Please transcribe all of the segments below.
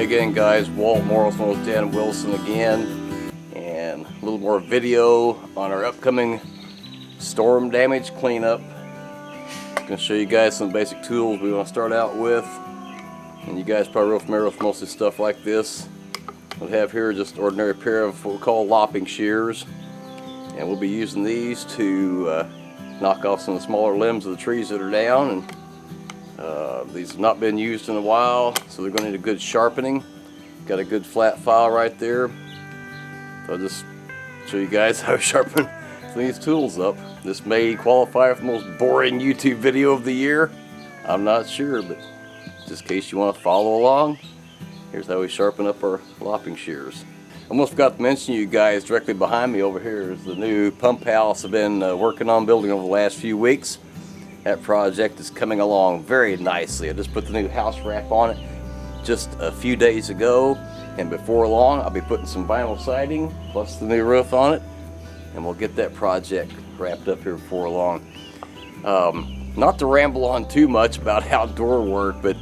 again, guys. Walt Morris with Dan Wilson again, and a little more video on our upcoming storm damage cleanup. I'm going to show you guys some basic tools we want to start out with, and you guys probably real familiar with most of the stuff like this. What we have here is just an ordinary pair of what we call lopping shears, and we'll be using these to knock off some of the smaller limbs of the trees that are down. And these have not been used in a while, so they're going to need a good sharpening. Got a good flat file right there. So I'll just show you guys how to sharpen these tools up. This may qualify for the most boring YouTube video of the year. I'm not sure, but just in case you want to follow along, here's how we sharpen up our lopping shears. Almost forgot to mention you guys, directly behind me over here is the new pump house I've been working on building over the last few weeks. That project is coming along very nicely. I just put the new house wrap on it just a few days ago, and before long I'll be putting some vinyl siding plus the new roof on it, and we'll get that project wrapped up here before long. Not to ramble on too much about outdoor work, but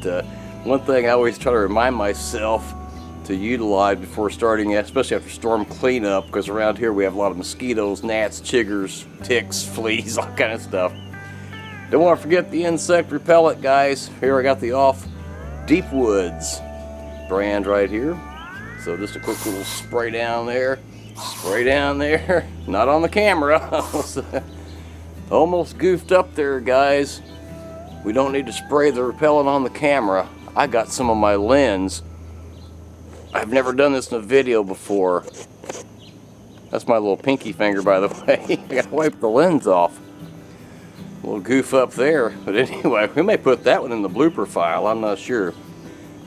one thing I always try to remind myself to utilize before starting, especially after storm cleanup, because around here we have a lot of mosquitoes, gnats, chiggers, ticks, fleas, all kind of stuff. Don't want to forget the insect repellent, guys. Here I got the Off Deep Woods brand right here. So just a quick little spray down there. Spray down there. Not on the camera. Almost goofed up there, guys. We don't need to spray the repellent on the camera. I got some on my lens. I've never done this in a video before. That's my little pinky finger, by the way. I gotta wipe the lens off. A little goof up there, but anyway, we may put that one in the blooper file, I'm not sure.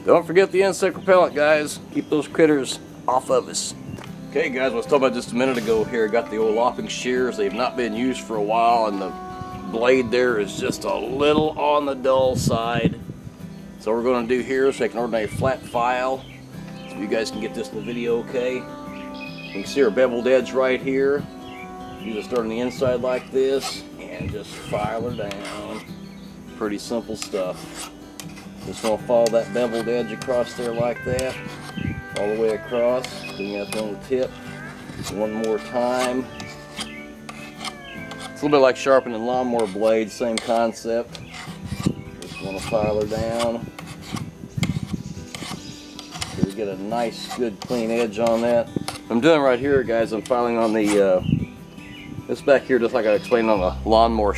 Don't forget the insect repellent, guys. Keep those critters off of us. Okay, guys, I was talking about just a minute ago here. Got the old lopping shears. They've not been used for a while, and the blade there is just a little on the dull side. So what we're going to do here is take an ordinary flat file, so you guys can get this in the video okay. You can see our beveled edge right here. You just start on the inside like this, and just file her down. Pretty simple stuff. Just want to follow that beveled edge across there like that, all the way across. Bring that on the tip. One more time. It's a little bit like sharpening lawnmower blades, same concept. Just want to file her down. So we get a nice, good, clean edge on that. What I'm doing right here, guys, I'm filing on the this back here, just like I explained on the lawnmower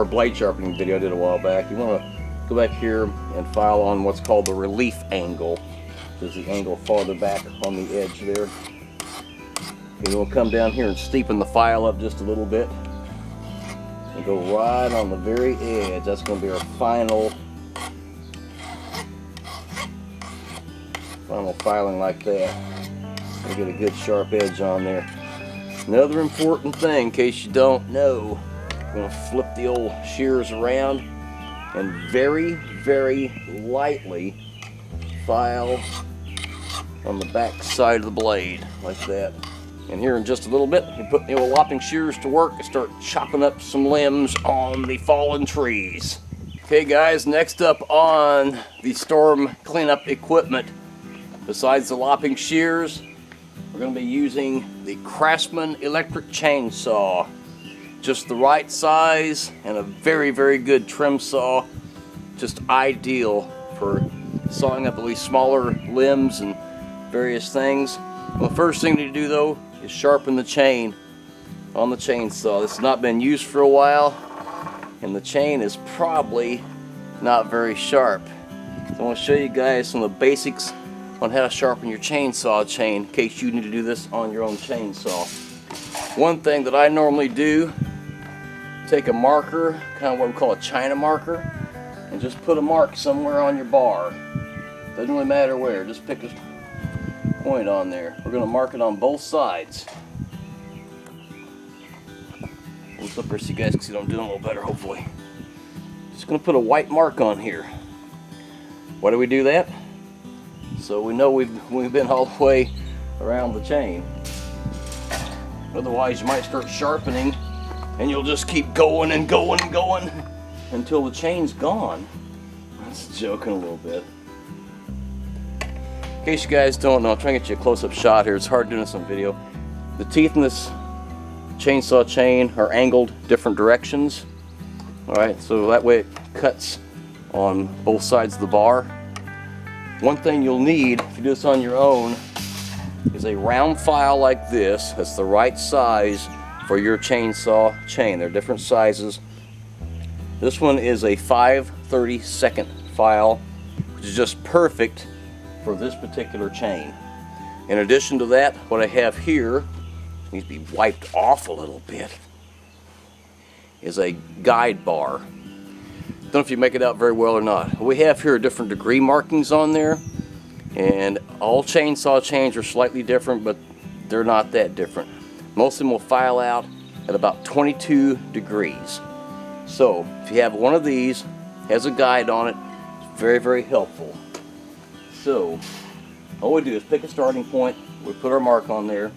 blade sharpening video I did a while back. You want to go back here and file on what's called the relief angle, which is the angle farther back on the edge there. And we'll come down here and steepen the file up just a little bit and go right on the very edge. That's going to be our final filing like that. We'll get a good sharp edge on there. Another important thing, in case you don't know, I'm going to flip the old shears around and very, very lightly file on the back side of the blade, like that. And here in just a little bit, you put the old lopping shears to work and start chopping up some limbs on the fallen trees. Okay, guys, next up on the storm cleanup equipment, besides the lopping shears, we're going to be using the Craftsman electric chainsaw. Just the right size and a very, very good trim saw. Just ideal for sawing up at least smaller limbs and various things. Well, the first thing to do though is sharpen the chain on the chainsaw. This has not been used for a while, and the chain is probably not very sharp. So I want to show you guys some of the basics on how to sharpen your chainsaw chain in case you need to do this on your own chainsaw. One thing that I normally do, take a marker, kind of what we call a China marker, and just put a mark somewhere on your bar. Doesn't really matter where, just pick a point on there. We're going to mark it on both sides. Let's up here so you guys can see what I'm doing a little better, hopefully. Just going to put a white mark on here. Why do we do that? So we know we've been all the way around the chain. Otherwise you might start sharpening and you'll just keep going and going and going until the chain's gone. That's joking a little bit. In case you guys don't know, I'll try and get you a close-up shot here. It's hard doing this on video. The teeth in this chainsaw chain are angled different directions. Alright, so that way it cuts on both sides of the bar. One thing you'll need, if you do this on your own, is a round file like this. That's the right size for your chainsaw chain. They're different sizes. This one is a 5/32 file, which is just perfect for this particular chain. In addition to that, what I have here needs to be wiped off a little bit, is a guide bar. Don't know if you make it out very well or not. What we have here are different degree markings on there, and all chainsaw chains are slightly different, but they're not that different. Most of them will file out at about 22 degrees. So if you have one of these, has a guide on it, it's very, very helpful. So all we do is pick a starting point, we put our mark on there,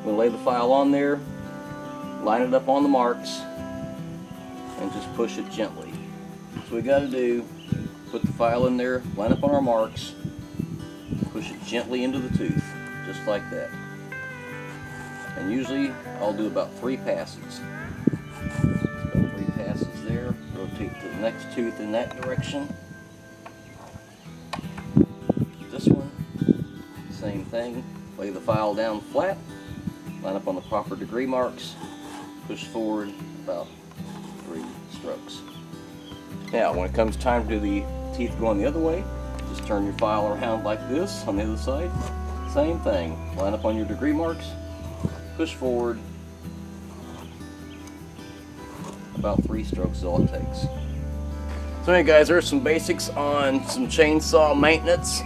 we'll lay the file on there, line it up on the marks, and just push it gently. So we got to do, put the file in there, line up on our marks, push it gently into the tooth, just like that. And usually I'll do about 3 passes. About 3 passes there. Rotate to the next tooth in that direction. This one, same thing. Lay the file down flat, line up on the proper degree marks, push forward about 3 strokes. Now when it comes time to do the teeth going the other way, just turn your file around like this on the other side. Same thing. Line up on your degree marks, push forward. About 3 strokes is all it takes. So anyway guys, there's some basics on some chainsaw maintenance,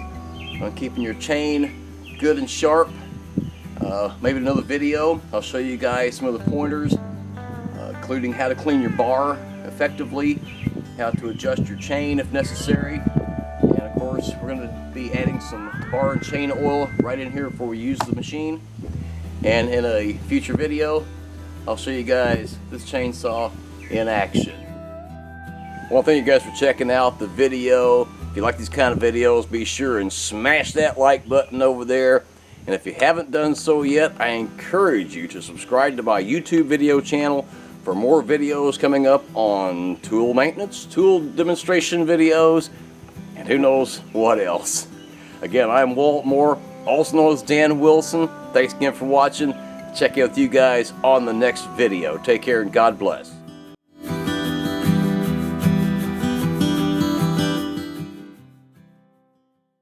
on keeping your chain good and sharp. Maybe another video, I'll show you guys some of the pointers, including how to clean your bar effectively, how to adjust your chain if necessary, and of course we're going to be adding some bar and chain oil right in here before we use the machine. And in a future video, I'll show you guys this chainsaw in action. I want to thank you guys for checking out the video. If you like these kind of videos, be sure and smash that like button over there. And if you haven't done so yet, I encourage you to subscribe to my YouTube video channel for more videos coming up on tool maintenance, tool demonstration videos, and who knows what else. Again, I'm Walt Moore, also known as Dan Wilson. Thanks again for watching. Check in with you guys on the next video. Take care and God bless.